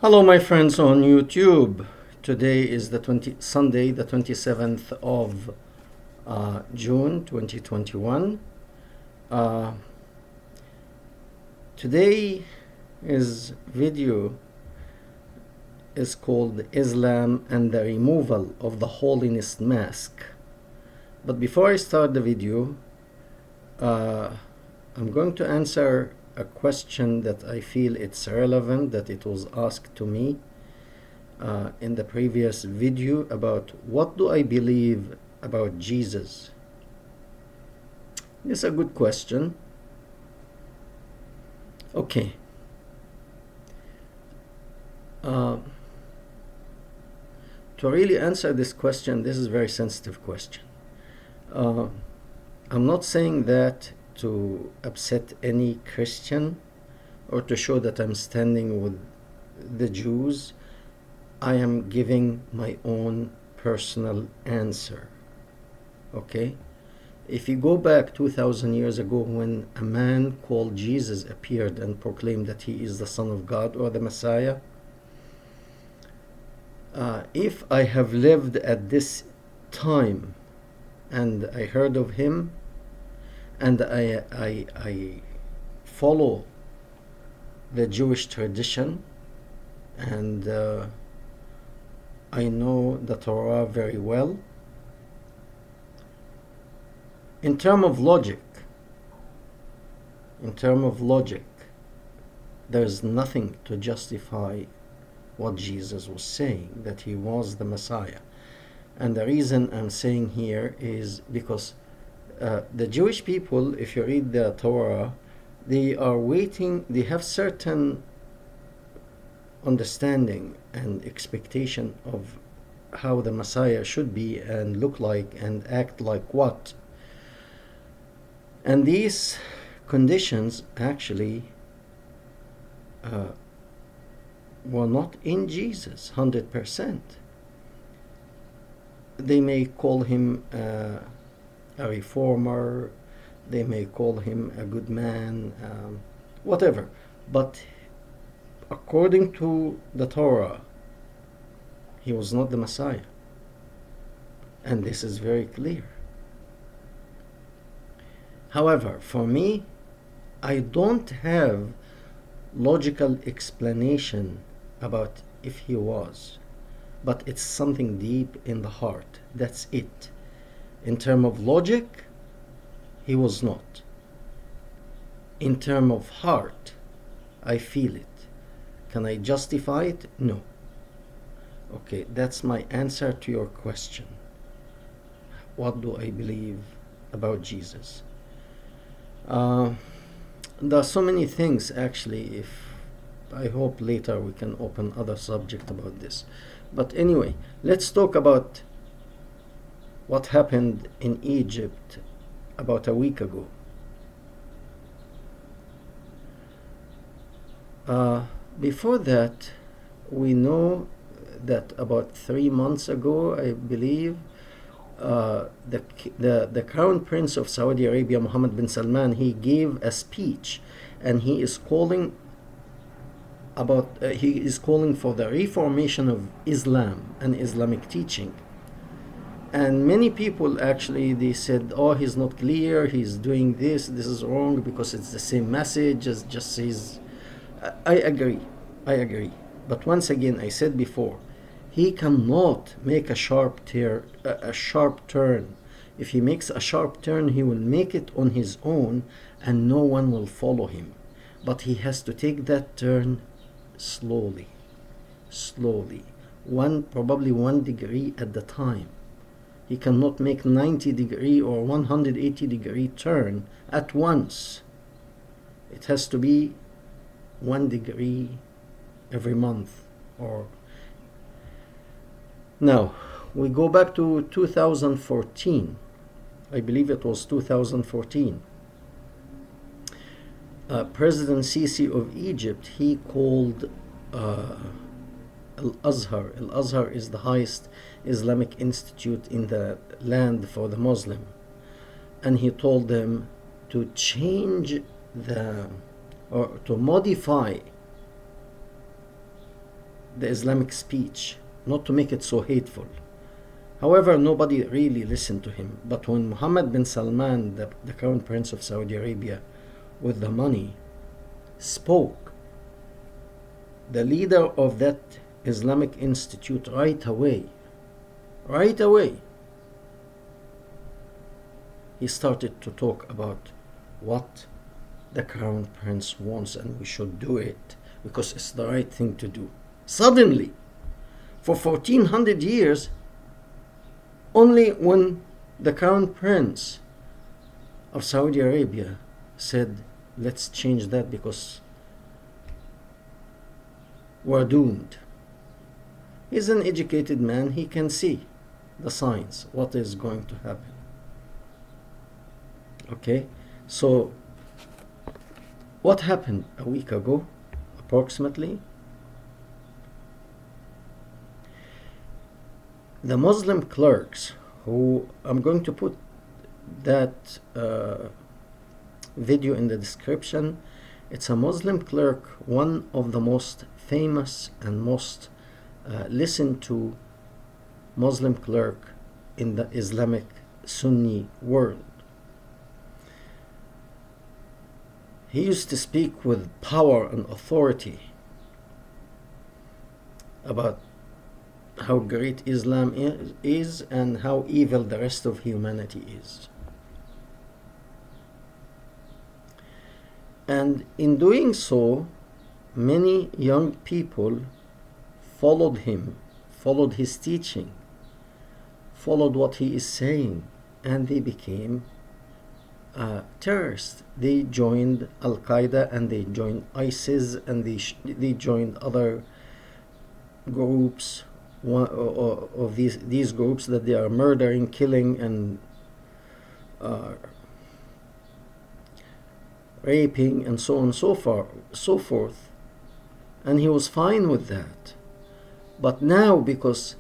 Hello, my friends on YouTube. Today is Sunday, the 27th of June 2021. Uh, Today's video is called Islam and the Removal of the Holiness Mask. But before I start the video, I'm going to answer a question that I feel it's relevant, that it was asked to me in the previous video about what do I believe about Jesus. This is a good question. Okay. To really answer this question, this is a very sensitive question. I'm not saying that to upset any Christian or to show that I'm standing with the Jews. I am giving my own personal answer. Okay? If you go back 2,000 years ago when a man called Jesus appeared and proclaimed that he is the Son of God or the Messiah, if I have lived at this time and I heard of him and I follow the Jewish tradition and I know the Torah very well, in terms of logic, there's nothing to justify what Jesus was saying, that he was the Messiah. And the reason I'm saying here is because the Jewish people, if you read the Torah, they are waiting, they have certain understanding and expectation of how the Messiah should be and look like and act like what. And these conditions actually were not in Jesus 100%. They may call him a reformer, they may call him a good man, whatever. But according to the Torah, he was not the Messiah. And this is very clear. However, for me, I don't have logical explanation about if he was, but it's something deep in the heart. That's it. In terms of logic, he was not. In terms of heart, I feel it. Can I justify it? No. Okay, that's my answer to your question. What do I believe about Jesus? There are so many things actually. I hope later we can open other subject about this. But anyway, let's talk about what happened in Egypt about a week ago. Before that, we know that about 3 months ago, I believe, the Crown Prince of Saudi Arabia, Mohammed bin Salman, he gave a speech, and he is calling for the reformation of Islam and Islamic teaching. And many people actually, they said, oh, he's not clear, he's doing this is wrong because it's the same message as just says. I agree. But once again, I said before, he cannot make a sharp turn. If he makes a sharp turn, he will make it on his own and no one will follow him. But he has to take that turn slowly, probably 1 degree at the time. He cannot make 90-degree or 180-degree turn at once. It has to be 1 degree every month. Or now we go back to 2014. I believe it was 2014. President Sisi of Egypt, he called Al-Azhar. Al-Azhar is the highest Islamic institute in the land for the Muslim. And he told them to change or to modify the Islamic speech, not to make it so hateful. However, nobody really listened to him. But when Mohammed bin Salman, the crown prince of Saudi Arabia, with the money, spoke, the leader of that Islamic institute right away, he started to talk about what the crown prince wants, and we should do it because it's the right thing to do. Suddenly, for 1400 years, only when the crown prince of Saudi Arabia said, let's change that because we're doomed. He's an educated man, he can see the signs, what is going to happen. Okay, so what happened a week ago, approximately? The Muslim clerks, who I'm going to put that video in the description. It's a Muslim clerk, one of the most famous and most listened to Muslim clerk in the Islamic Sunni world. He used to speak with power and authority about how great Islam is and how evil the rest of humanity is. And in doing so, many young people followed him, followed his teaching, followed what he is saying, and they became terrorists. They joined Al-Qaeda and they joined ISIS and they joined other groups of these groups that they are murdering, killing, and raping, and so on and so forth. And he was fine with that. But now, because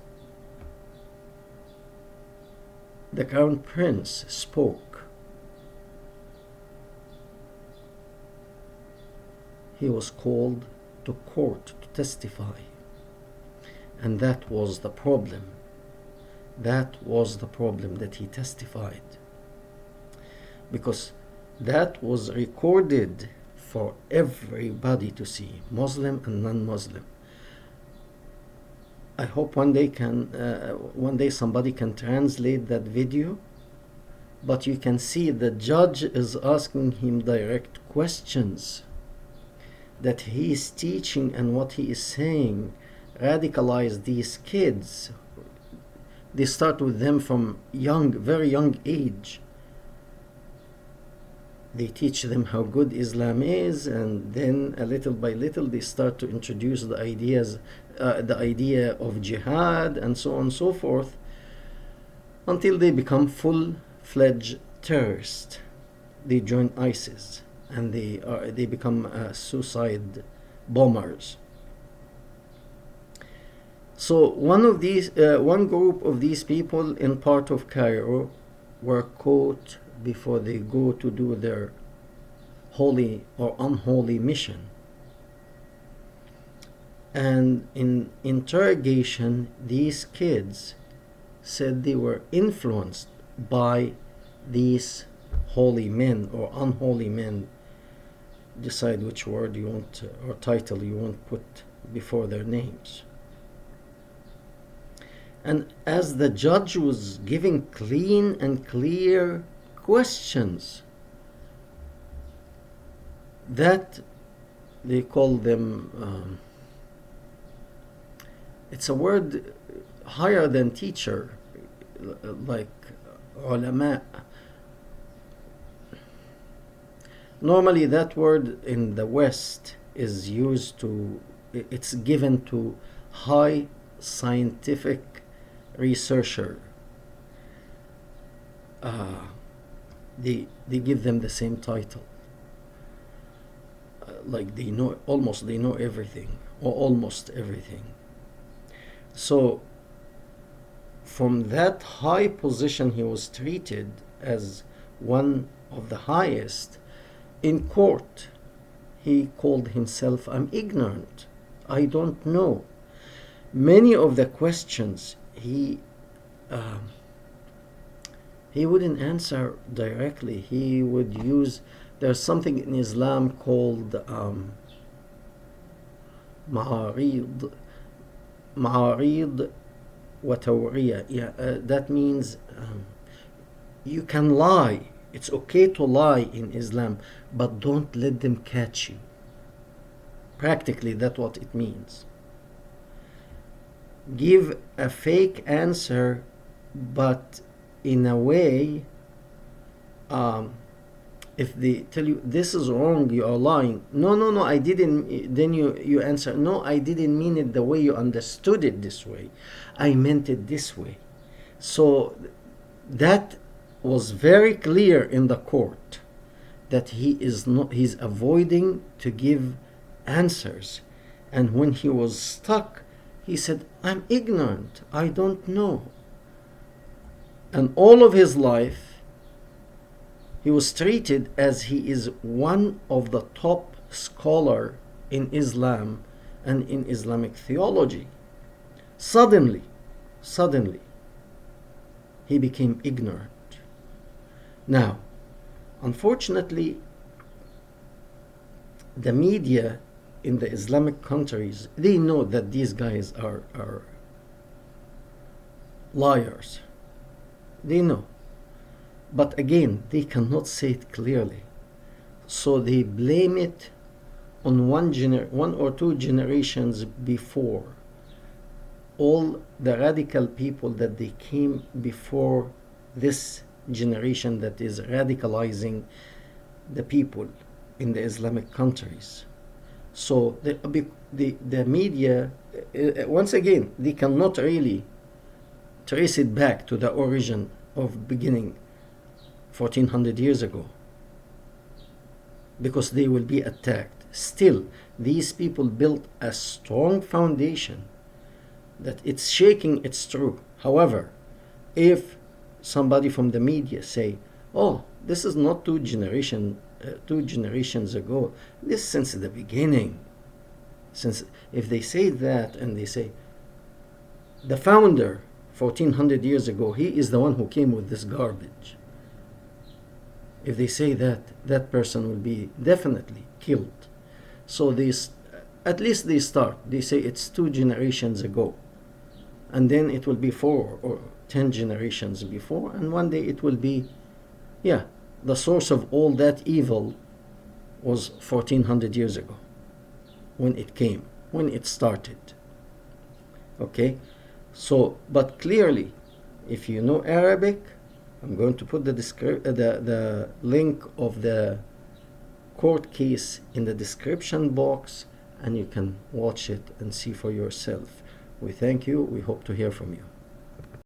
the crown prince spoke, he was called to court to testify. And that was the problem. That was the problem, that he testified. Because that was recorded for everybody to see, Muslim and non-Muslim. I hope one day somebody can translate that video, but you can see the judge is asking him direct questions, that he is teaching and what he is saying radicalize these kids. They start with them from very young age. They teach them how good Islam is, and then little by little they start to introduce the idea of jihad and so on and so forth, until they become full-fledged terrorists. They join ISIS and they become suicide bombers. So one group of these people in part of Cairo were caught before they go to do their holy or unholy mission. And in interrogation, these kids said they were influenced by these holy men or unholy men. Decide which word you want or title you want put before their names. And as the judge was giving clean and clear questions, that they call them, it's a word higher than teacher, like ulama. Normally that word in the West is used to, it's given to high scientific researcher. They give them the same title, like they know everything or almost everything. So from that high position, he was treated as one of the highest. In court, he called himself, I'm ignorant, I don't know. many of the questions he wouldn't answer directly. He would use, there's something in Islam called ma'arid wa tawriya. Yeah, that means you can lie. It's okay to lie in Islam, but don't let them catch you. Practically, that's what it means. Give a fake answer, but in a way, if they tell you this is wrong, you are lying. No, I didn't. Then you answer, no, I didn't mean it the way you understood it this way. I meant it this way. So that was very clear in the court that he's avoiding to give answers. And when he was stuck, he said, I'm ignorant, I don't know. And all of his life, he was treated as he is one of the top scholar in Islam and in Islamic theology. Suddenly, he became ignorant. Now, unfortunately, the media in the Islamic countries, they know that these guys are liars. They know. But again, they cannot say it clearly. So they blame it on one or two generations before. All the radical people that they came before this generation that is radicalizing the people in the Islamic countries. So the media, once again, they cannot really trace it back to the origin of beginning 1400 years ago, because they will be attacked. Still, these people built a strong foundation that it's shaking, it's true. However, if somebody from the media say, oh, this is not two generations ago, this since the beginning. Since if they say that, and they say the founder 1400 years ago, he is the one who came with this garbage. If they say that, that person will be definitely killed. So at least they start. They say it's 2 generations ago, and then it will be 4 or 10 generations before, and one day it will be, yeah, the source of all that evil was 1400 years ago when it came, when it started. Okay, so but clearly, if you know Arabic, I'm going to put the link of the court case in the description box, and you can watch it and see for yourself. We thank you. We hope to hear from you.